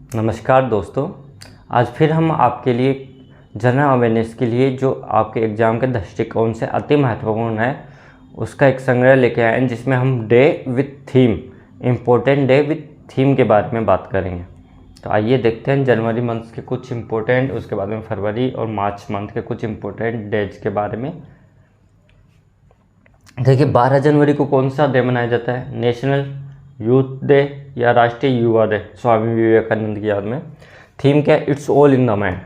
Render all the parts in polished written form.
नमस्कार दोस्तों, आज फिर हम आपके लिए जनरल अवेयरनेस के लिए जो आपके एग्ज़ाम के दृष्टिकोण से अति महत्वपूर्ण है उसका एक संग्रह लेके आए हैं, जिसमें हम day with theme, important day with theme के बारे में बात करेंगे। तो आइए देखते हैं जनवरी मंथ के कुछ इम्पोर्टेंट, उसके बाद में फरवरी और मार्च मंथ के कुछ इम्पोर्टेंट डेज के बारे में। देखिए 12 जनवरी को कौन सा डे मनाया जाता है? नेशनल यूथ डे या राष्ट्रीय युवा डे, स्वामी विवेकानंद की याद में। थीम क्या है? It's all in the mind.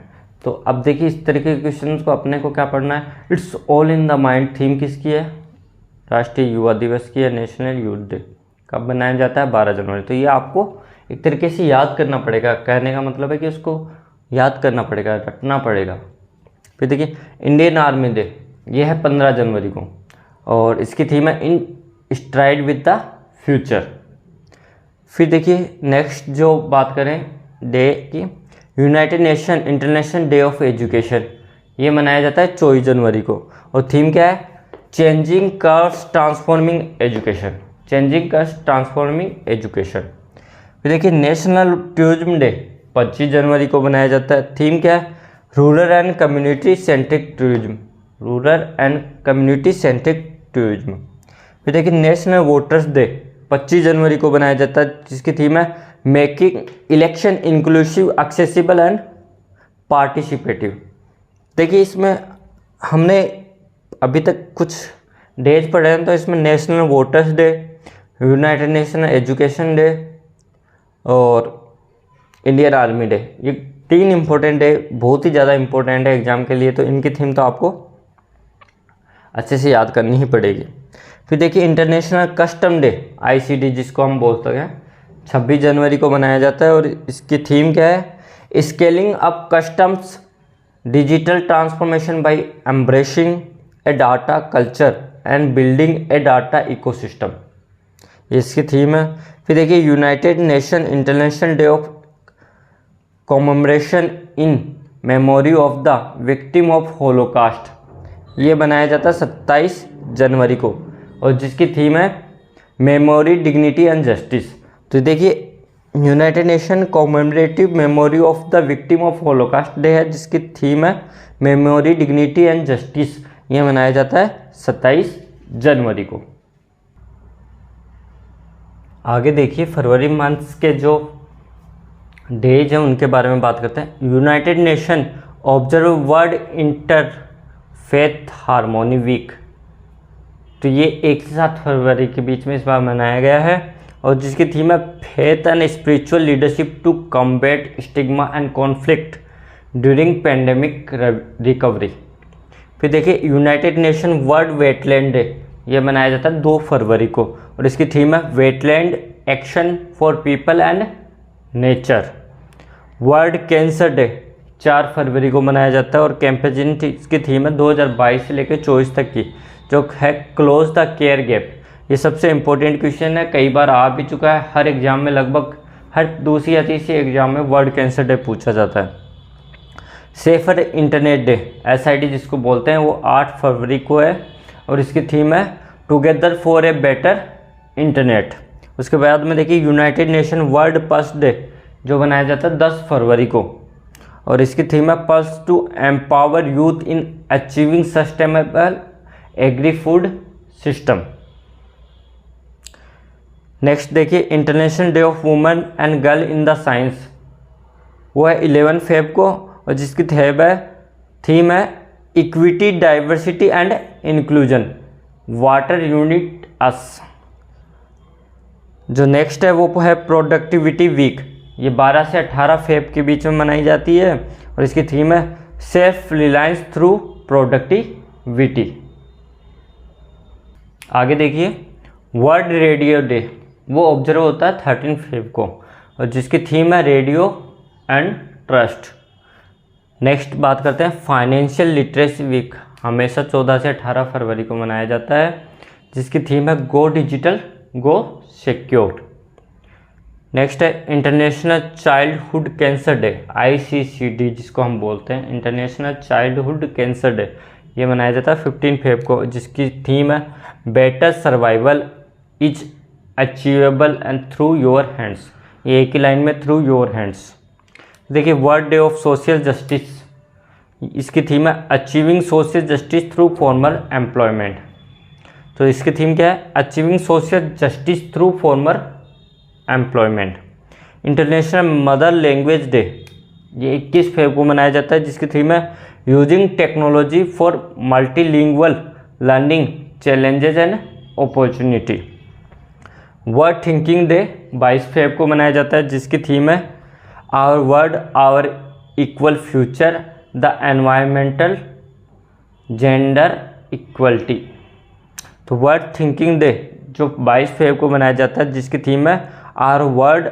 तो अब देखिए इस तरीके के क्वेश्चन को अपने को क्या पढ़ना है? It's all in the mind theme किसकी है? राष्ट्रीय युवा दिवस की है। नेशनल यूथ डे कब मनाया जाता है? 12 जनवरी। तो ये आपको एक तरीके से याद करना पड़ेगा। कहने का मतलब है कि उसको याद करना पड़ेगा, रटना पड़ेगा। फिर देखिए इंडियन आर्मी डे, ये है 15 जनवरी को और इसकी थीम है इन स्ट्राइड विद द फ्यूचर। फिर देखिए नेक्स्ट जो बात करें डे की, United Nation International Day of education, ये मनाया जाता है 24 जनवरी को और थीम क्या है? Changing curves transforming education. Changing curves transforming education. फिर देखिए नेशनल टूरिज्म डे 25 जनवरी को मनाया जाता है। थीम क्या है? Rural and community centric tourism. Rural and community centric tourism. फिर देखिए नेशनल वोटर्स डे 25 जनवरी को बनाया जाता है, जिसकी थीम है making election inclusive, accessible and participative. देखिए इसमें हमने अभी तक कुछ डेज पढ़े हैं, तो इसमें national voters day, United nation education day और इंडियन आर्मी डे, ये 3 इंपॉर्टेंट डे बहुत ही ज़्यादा इंपॉर्टेंट है एग्जाम के लिए। तो इनकी थीम तो आपको अच्छे से याद करनी ही पड़ेगी। फिर देखिए इंटरनेशनल कस्टम डे ICD, जिसको हम बोलते हैं, 26 जनवरी को मनाया जाता है और इसकी थीम क्या है? Scaling up customs digital transformation by embracing a data culture and building a data ecosystem, इसकी थीम है। फिर देखिए United Nation International Day of commemoration in memory of the victim of Holocaust, ये बनाया जाता है 27 जनवरी को और जिसकी थीम है मेमोरी, डिग्निटी एंड जस्टिस। तो देखिए United nation commemorative memory of the victim of Holocaust day है, जिसकी थीम है मेमोरी, डिग्निटी एंड जस्टिस। ये मनाया जाता है 27 जनवरी को। आगे देखिए फरवरी मंथ के जो डेज हैं उनके बारे में बात करते हैं। United Nation observe World Interfaith Harmony Week, तो ये 1 से 7 फरवरी के बीच में इस बार मनाया गया है और जिसकी थीम है faith and spiritual leadership to combat stigma and conflict during pandemic recovery. फिर देखिए United Nation World Wetland Day, ये मनाया जाता है 2 फरवरी को और इसकी थीम है wetland action for people and nature. World cancer day 4 फरवरी को मनाया जाता है और कैंपेजिन इसकी थीम है 2022 से लेकर 24 तक की, जो है क्लोज द केयर गैप। ये सबसे इम्पोर्टेंट क्वेश्चन है, कई बार आ भी चुका है, हर एग्जाम में लगभग हर दूसरी या तीसरी एग्जाम में वर्ल्ड कैंसर डे पूछा जाता है। सेफर इंटरनेट डे SID जिसको बोलते हैं, वो 8 फरवरी को है और इसकी थीम है together for a better internet. उसके बाद में देखिए United Nation world pulse day जो बनाया जाता है 10 फरवरी को और इसकी थीम है pulse to empower youth in achieving sustainable agri food system. Next देखिए International Day of women and girl in the science, वो है 11 फेब को और जिसकी थीम है equity, diversity and inclusion, water unite us. जो नेक्स्ट है वो है प्रोडक्टिविटी वीक, ये 12 से 18 फेब के बीच में मनाई जाती है और इसकी थीम है सेल्फ रिलायंस थ्रू प्रोडक्टिविटी। आगे देखिए वर्ल्ड रेडियो डे, वो ऑब्जर्व होता है 13 फेब को और जिसकी थीम है रेडियो एंड ट्रस्ट। नेक्स्ट बात करते हैं फाइनेंशियल लिटरेसी वीक, हमेशा 14 से 18 फरवरी को मनाया जाता है, जिसकी थीम है गो डिजिटल गो सिक्योर। नेक्स्ट है international childhood cancer day ICCD जिसको हम बोलते हैं, इंटरनेशनल चाइल्डहुड कैंसर डे, ये मनाया जाता है 15 फेब को, जिसकी थीम है better survival is achievable and through your hands. ये एक ही लाइन में थ्रू योर हैंड्स। देखिए world day of social justice, इसकी थीम है achieving social justice through formal employment. तो इसकी थीम क्या है? Achieving social justice through formal employment. International mother language day, ये 21 फरवरी को मनाया जाता है, जिसकी थीम है using technology for multilingual learning challenges and opportunity. World Thinking Day 22 फरवरी को मनाया जाता है, जिसकी थीम है our world our equal future the environmental gender equality. तो वर्ल्ड थिंकिंग डे जो 22 फरवरी को मनाया जाता है, जिसकी थीम है our world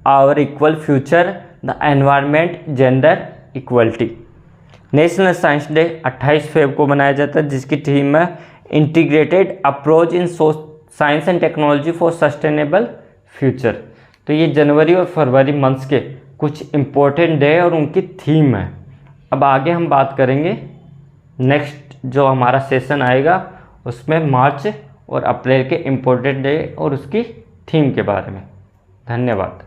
our equal future the environment gender equality. National Science Day 28 फरवरी को मनाया जाता है, जिसकी थीम है integrated approach in science and technology for sustainable future. तो ये जनवरी और फरवरी मंथ्स के कुछ इम्पोर्टेंट डे और उनकी थीम है। अब आगे हम बात करेंगे नेक्स्ट जो हमारा सेशन आएगा उसमें मार्च और अप्रैल के इम्पोर्टेंट डे और उसकी थीम के बारे में। धन्यवाद।